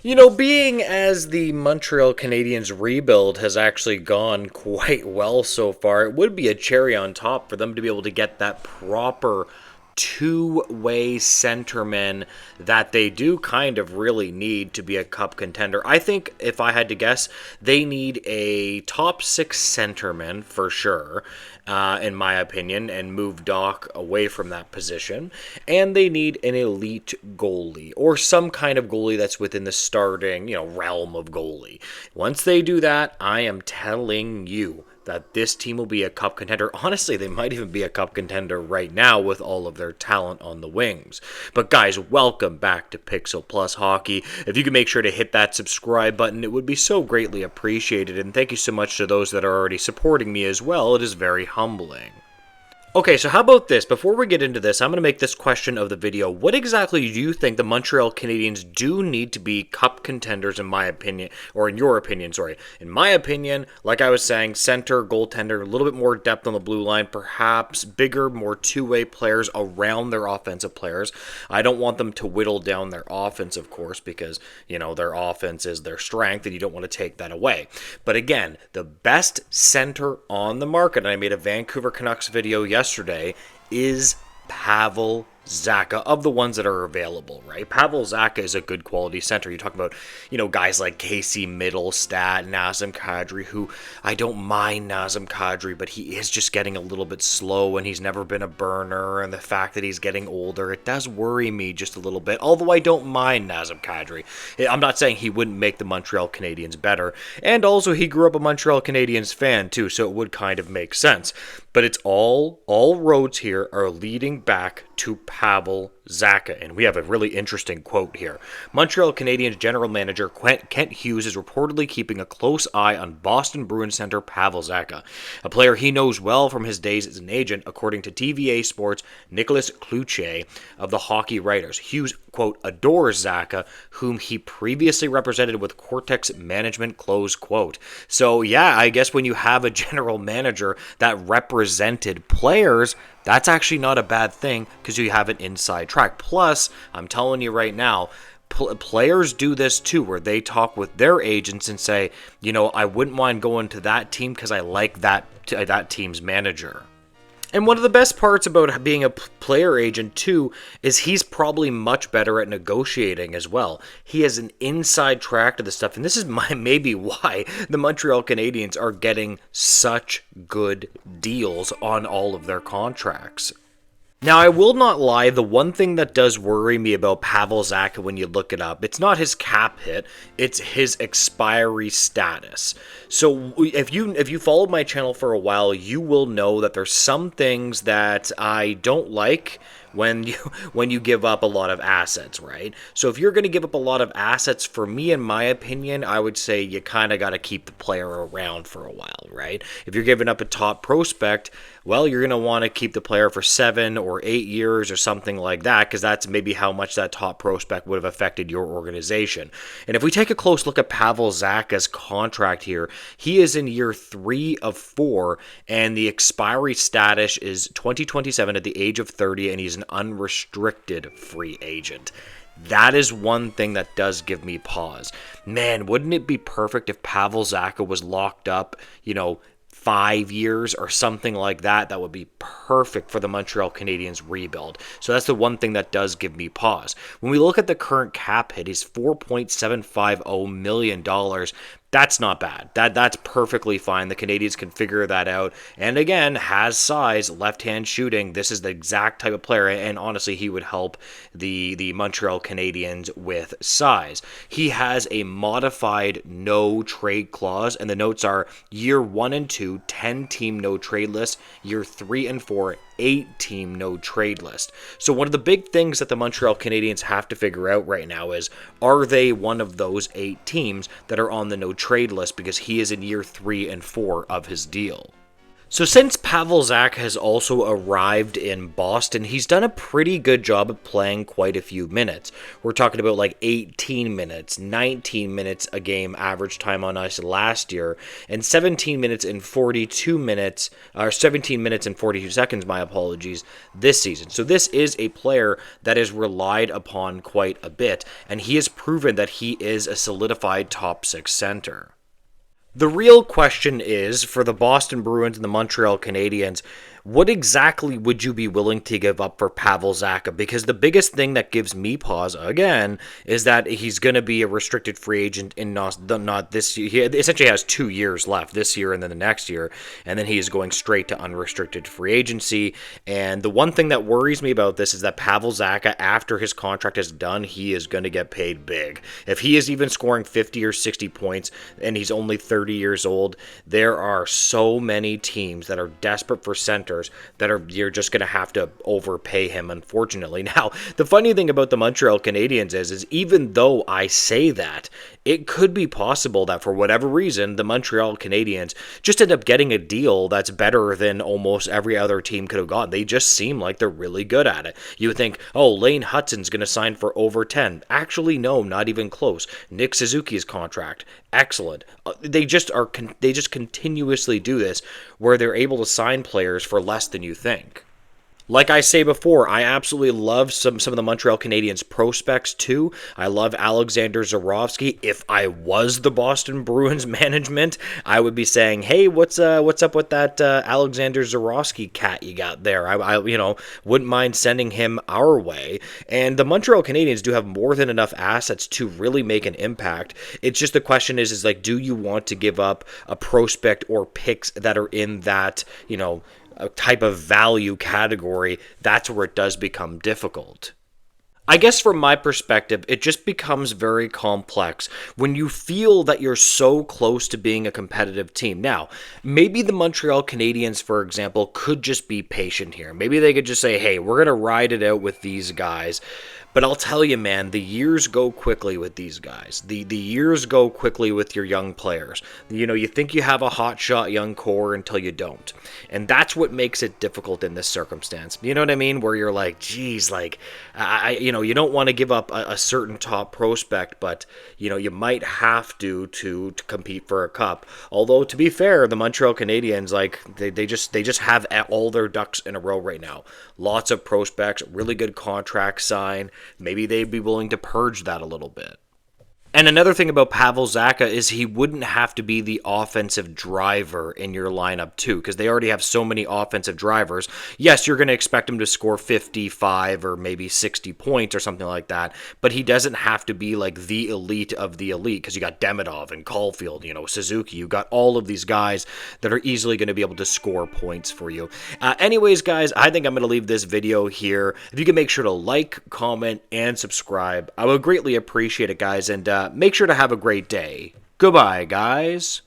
Being as the Montreal Canadiens rebuild has actually gone quite well so far, it would be a cherry on top for them to be able to get that proper two-way centerman that they do kind of really need to be a cup contender. I think, if I had to guess, they need a top six centerman for sure, in my opinion, and move Doc away from that position. And they need an elite goalie, or some kind of goalie that's within the starting, realm of goalie. Once they do that, I am telling you that this team will be a cup contender. Honestly, they might even be a cup contender right now with all of their talent on the wings. But guys, welcome back to Pixel Plus Hockey. If you could make sure to hit that subscribe button, it would be so greatly appreciated. And thank you so much to those that are already supporting me as well. It is very humbling. Okay, so how about this? Before we get into this, I'm going to make this question of the video. What exactly do you think the Montreal Canadiens do need to be cup contenders, in my opinion, or in your opinion, sorry. In my opinion, like I was saying, center, goaltender, a little bit more depth on the blue line, perhaps bigger, more two-way players around their offensive players. I don't want them to whittle down their offense, of course, because, their offense is their strength, and you don't want to take that away. But again, the best center on the market, and I made a Vancouver Canucks video yesterday, is Pavel Zacha, of the ones that are available, right? Pavel Zacha is a good quality center. You talk about, guys like Casey Middlestat, Nazem Kadri, who I don't mind Nazem Kadri, but he is just getting a little bit slow and he's never been a burner. And the fact that he's getting older, it does worry me just a little bit, although I don't mind Nazem Kadri. I'm not saying he wouldn't make the Montreal Canadiens better. And also he grew up a Montreal Canadiens fan too, so it would kind of make sense. But it's all roads here are leading back to Pavel Zacha, and we have a really interesting quote here. Montreal Canadiens general manager Kent Hughes is reportedly keeping a close eye on Boston Bruins center Pavel Zacha, a player he knows well from his days as an agent, according to TVA Sports' Nicolas Cloutier of the Hockey Writers. Hughes, quote, adores Zacha, whom he previously represented with Cortex Management, close quote. So yeah, I guess when you have a general manager that represented players, that's actually not a bad thing because you have an inside track. Plus, I'm telling you right now, players do this too, where they talk with their agents and say, I wouldn't mind going to that team because I like that team's manager. And one of the best parts about being a player agent, too, is he's probably much better at negotiating as well. He has an inside track to the stuff, and this is maybe why the Montreal Canadiens are getting such good deals on all of their contracts. Now, I will not lie, the one thing that does worry me about Pavel Zacha when you look it up, it's not his cap hit, it's his expiry status. So if you followed my channel for a while, you will know that there's some things that I don't like when you give up a lot of assets, right? So if you're going to give up a lot of assets, for me, in my opinion, I would say you kind of got to keep the player around for a while, right? If you're giving up a top prospect, well, you're going to want to keep the player for 7 or 8 years or something like that, because that's maybe how much that top prospect would have affected your organization. And if we take a close look at Pavel Zacha's contract here, he is in year 3 of 4, and the expiry status is 2027 at the age of 30, and he's an unrestricted free agent. That is one thing that does give me pause. Man, wouldn't it be perfect if Pavel Zacha was locked up, 5 years or something like that? That would be perfect for the Montreal Canadiens rebuild. So that's the one thing that does give me pause. When we look at the current cap hit, he's $4.750 million. That's not bad. That's perfectly fine. The Canadiens can figure that out. And again, has size, left-hand shooting. This is the exact type of player, and honestly, he would help the Montreal Canadiens with size. He has a modified no-trade clause, and the notes are year 1 and 2, 10-team no-trade list, year 3 and 4, 8-team no-trade list. So one of the big things that the Montreal Canadiens have to figure out right now is, are they one of those 8 teams that are on the no-trade list, because he is in year 3 and 4 of his deal? So since Pavel Zach has also arrived in Boston, he's done a pretty good job of playing quite a few minutes. We're talking about like 18 minutes, 19 minutes a game average time on ice last year, and 17 minutes and 42 minutes, or 17 minutes and 42 seconds, my apologies, this season. So this is a player that is relied upon quite a bit, and he has proven that he is a solidified top six center. The real question is, for the Boston Bruins and the Montreal Canadiens, what exactly would you be willing to give up for Pavel Zacha? Because the biggest thing that gives me pause, again, is that he's going to be a restricted free agent in not this year. He essentially has 2 years left, this year and then the next year, and then he is going straight to unrestricted free agency. And the one thing that worries me about this is that Pavel Zacha, after his contract is done, he is going to get paid big. If he is even scoring 50 or 60 points and he's only 30 years old, there are so many teams that are desperate for centers that you're just going to have to overpay him, unfortunately. Now, the funny thing about the Montreal Canadiens is even though I say that, it could be possible that for whatever reason, the Montreal Canadiens just end up getting a deal that's better than almost every other team could have gotten. They just seem like they're really good at it. You would think, oh, Lane Hutson's going to sign for over 10. Actually, no, not even close. Nick Suzuki's contract, excellent. They just continuously do this where they're able to sign players for less than you think. Like I say before, I absolutely love some of the Montreal Canadiens prospects too. I love Alexander Zborowski. If I was the Boston Bruins management, I would be saying, "Hey, what's up with that Alexander Zborowski cat you got there? I wouldn't mind sending him our way." And the Montreal Canadiens do have more than enough assets to really make an impact. It's just the question is like, do you want to give up a prospect or picks that are in that a type of value category? That's where it does become difficult. I guess from my perspective, it just becomes very complex when you feel that you're so close to being a competitive team. Now, maybe the Montreal Canadiens, for example, could just be patient here. Maybe they could just say, hey, we're going to ride it out with these guys. But I'll tell you, man, the years go quickly with these guys. The years go quickly with your young players. You think you have a hotshot young core until you don't. And that's what makes it difficult in this circumstance. You know what I mean? Where you're like, geez, like, you don't want to give up a certain top prospect, but, you might have to compete for a cup. Although, to be fair, the Montreal Canadiens, like, they just have all their ducks in a row right now. Lots of prospects, really good contracts signed. Maybe they'd be willing to purge that a little bit. And another thing about Pavel Zacha is he wouldn't have to be the offensive driver in your lineup too, because they already have so many offensive drivers. Yes, you're going to expect him to score 55 or maybe 60 points or something like that, but he doesn't have to be like the elite of the elite, because you got Demidov and Caulfield, Suzuki. You got all of these guys that are easily going to be able to score points for you. Anyways, guys, I think I'm going to leave this video here. If you can make sure to like, comment, and subscribe, I would greatly appreciate it, guys, and make sure to have a great day. Goodbye, guys.